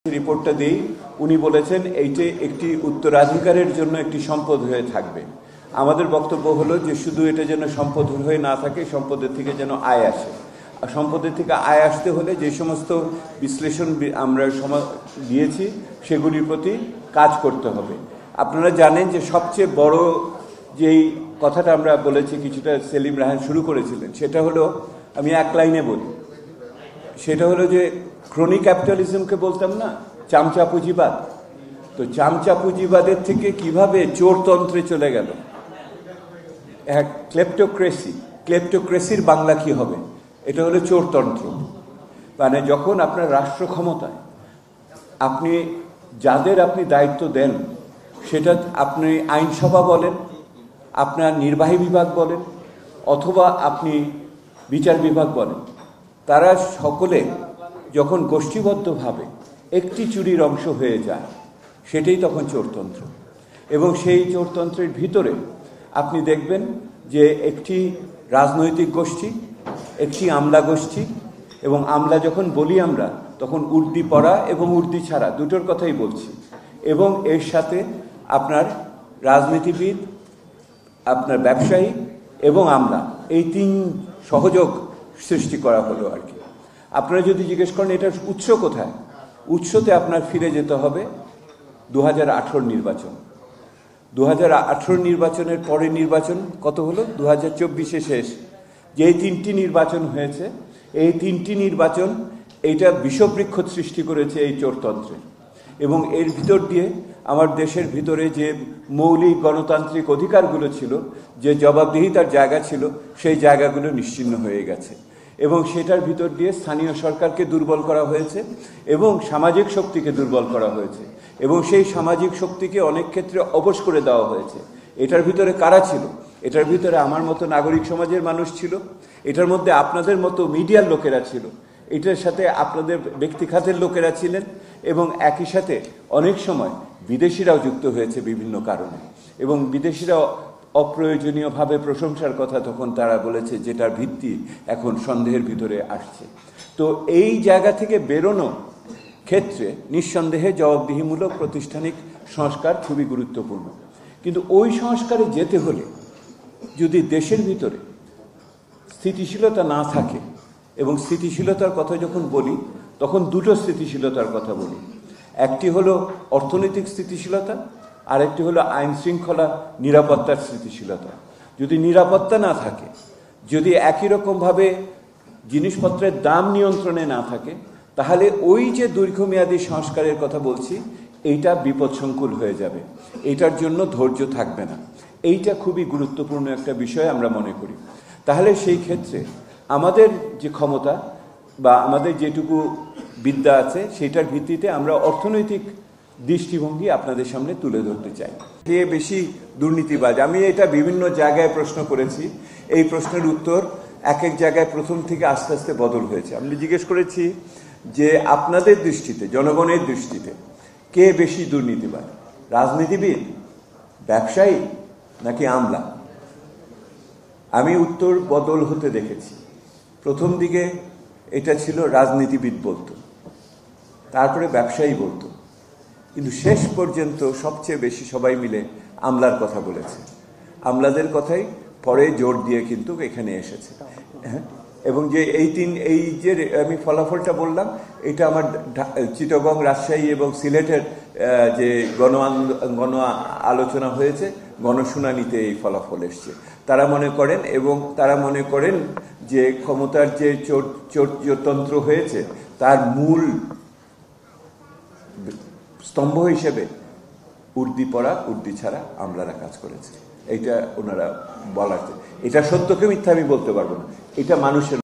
রিপোর্টটা দেই উনি বলেছেন এইটা একটি উত্তরাধিকারের জন্য একটি সম্পদ হয়ে থাকবে। আমাদের বক্তব্য হলো যে শুধু এটা যেন সম্পদ হয়ে না থাকে, সম্পদের থেকে যেন আয় আসে। আর সম্পদের থেকে আয় আসতে হলে যে সমস্ত বিশ্লেষণ আমরা দিয়েছি সেগুলির প্রতি কাজ করতে হবে। আপনারা জানেন যে সবচেয়ে বড় যেই কথাটা আমরা বলেছি, কিছুটা সেলিম রায়হান শুরু করেছিলেন, সেটা হলো, আমি এক লাইনে বলি, সেটা হলো যে ক্রনিক ক্যাপিটালিজমকে বলতাম না চামচা পুঁজিবাদ। তো চামচা পুঁজিবাদের থেকে কিভাবে চোরতন্ত্রে চলে গেল, ক্লেপ্টোক্রেসি। ক্লেপ্টোক্রেসির বাংলা কি হবে? এটা হলো চোরতন্ত্র। মানে যখন আপনার রাষ্ট্র ক্ষমতায় আপনি যাদের আপনি দায়িত্ব দেন, সেটা আপনি আইনসভা বলেন, আপনার নির্বাহী বিভাগ বলেন, অথবা আপনি বিচার বিভাগ বলেন, তারা সকলে যখন গোষ্ঠীবদ্ধভাবে একটি চুরির অংশ হয়ে যায়, সেটাই তখন চোরতন্ত্র। এবং সেই চোরতন্ত্রের ভিতরে আপনি দেখবেন যে একটি রাজনৈতিক গোষ্ঠী, একটি আমলা গোষ্ঠী, এবং আমলা যখন বলি আমরা তখন উর্দি পড়া এবং উর্দি ছাড়া দুটোর কথাই বলছি, এবং এর সাথে আপনার রাজনীতিবিদ, আপনার ব্যবসায়ী এবং আমলা, এই তিন সহযোগ সৃষ্টি করা হলো আর কি। আপনারা যদি জিজ্ঞেস করেন এটার উৎস কোথায়, উৎসতে আপনার ফিরে যেতে হবে 2018 নির্বাচন। 2018 নির্বাচনের পরে নির্বাচন কত হলো? 2024-এ শেষ। যে তিনটি নির্বাচন হয়েছে, এই তিনটি নির্বাচন এইটা বিষবৃক্ষ সৃষ্টি করেছে এই চোরতন্ত্রে। এবং এর ভিতর দিয়ে আমার দেশের ভিতরে যে মৌলিক গণতান্ত্রিক অধিকারগুলো ছিল, যে জবাবদিহিতার জায়গা ছিল, সেই জায়গাগুলো নিশ্চিহ্ন হয়ে গেছে। এবং সেটার ভিতর দিয়ে স্থানীয় সরকারকে দুর্বল করা হয়েছে এবং সামাজিক শক্তিকে দুর্বল করা হয়েছে, এবং সেই সামাজিক শক্তিকে অনেক ক্ষেত্রে অবশ করে দেওয়া হয়েছে। এটার ভিতরে কারা ছিল? এটার ভিতরে আমার মতো নাগরিক সমাজের মানুষ ছিল, এটার মধ্যে আপনাদের মতো মিডিয়ার লোকেরা ছিল, এটার সাথে আপনাদের ব্যক্তিখাতের লোকেরা ছিলেন, এবং একই সাথে অনেক সময় বিদেশিরাও যুক্ত হয়েছে বিভিন্ন কারণে। এবং বিদেশিরা অপ্রয়োজনীয়ভাবে প্রশংসার কথা তখন তারা বলেছে, যেটার ভিত্তি এখন সন্দেহের ভিতরে আসছে। তো এই জায়গা থেকে বেরোনো ক্ষেত্রে নিঃসন্দেহে জবাবদিহিমূলক প্রাতিষ্ঠানিক সংস্কার খুবই গুরুত্বপূর্ণ। কিন্তু ওই সংস্কারে যেতে হলে যদি দেশের ভিতরে স্থিতিশীলতা না থাকে, এবং স্থিতিশীলতার কথা যখন বলি তখন দুটো স্থিতিশীলতার কথা বলি, একটি হলো অর্থনৈতিক স্থিতিশীলতা, আর একটি হলো আইন শৃঙ্খলা নিরাপত্তার স্থিতিশীলতা। যদি নিরাপত্তা না থাকে, যদি একই রকমভাবে জিনিসপত্রের দাম নিয়ন্ত্রণে না থাকে, তাহলে ওই যে দীর্ঘমেয়াদী সংস্কারের কথা বলছি, এইটা বিপদসংকুল হয়ে যাবে, এইটার জন্য ধৈর্য থাকবে না। এইটা খুবই গুরুত্বপূর্ণ একটা বিষয় আমরা মনে করি। তাহলে সেই ক্ষেত্রে আমাদের যে ক্ষমতা বা আমাদের যেটুকু বিদ্যা আছে, সেটার ভিত্তিতে আমরা অর্থনৈতিক দৃষ্টিভঙ্গি আপনাদের সামনে তুলে ধরতে চাই। কে বেশি দুর্নীতিবাজ? আমি এটা বিভিন্ন জায়গায় প্রশ্ন করেছি, এই প্রশ্নের উত্তর এক এক জায়গায় প্রথম থেকে আস্তে আস্তে বদল হয়েছে। আমি জিজ্ঞেস করেছি যে আপনাদের দৃষ্টিতে, জনগণের দৃষ্টিতে কে বেশি দুর্নীতিবাজ? রাজনীতিবিদ, ব্যবসায়ী, নাকি আমলা? আমি উত্তর বদল হতে দেখেছি। প্রথম দিকে এটা ছিল রাজনীতিবিদ বলতো, তারপরে ব্যবসায়ী বলতো, কিন্তু শেষ পর্যন্ত সবচেয়ে বেশি সবাই মিলে আমলার কথা বলেছে। আমলাদের কথাই পরে জোর দিয়ে কিন্তু এখানে এসেছে। এবং যে এই যে আমি ফলাফলটা বললাম, এটা আমার চিটাগং, রাজশাহী এবং সিলেটের যে গণ আলোচনা হয়েছে, গণশুনানিতে এই ফলাফল এসছে। তারা মনে করেন যে ক্ষমতার যে চোরতন্ত্র হয়েছে, তার মূল স্তম্ভ হিসেবে উর্দি পড়া, উর্দি ছাড়া আমলারা কাজ করেছে। এইটা ওনারা বলার, এটা সত্যকে মিথ্যা আমি বলতে পারবো না, এটা মানুষের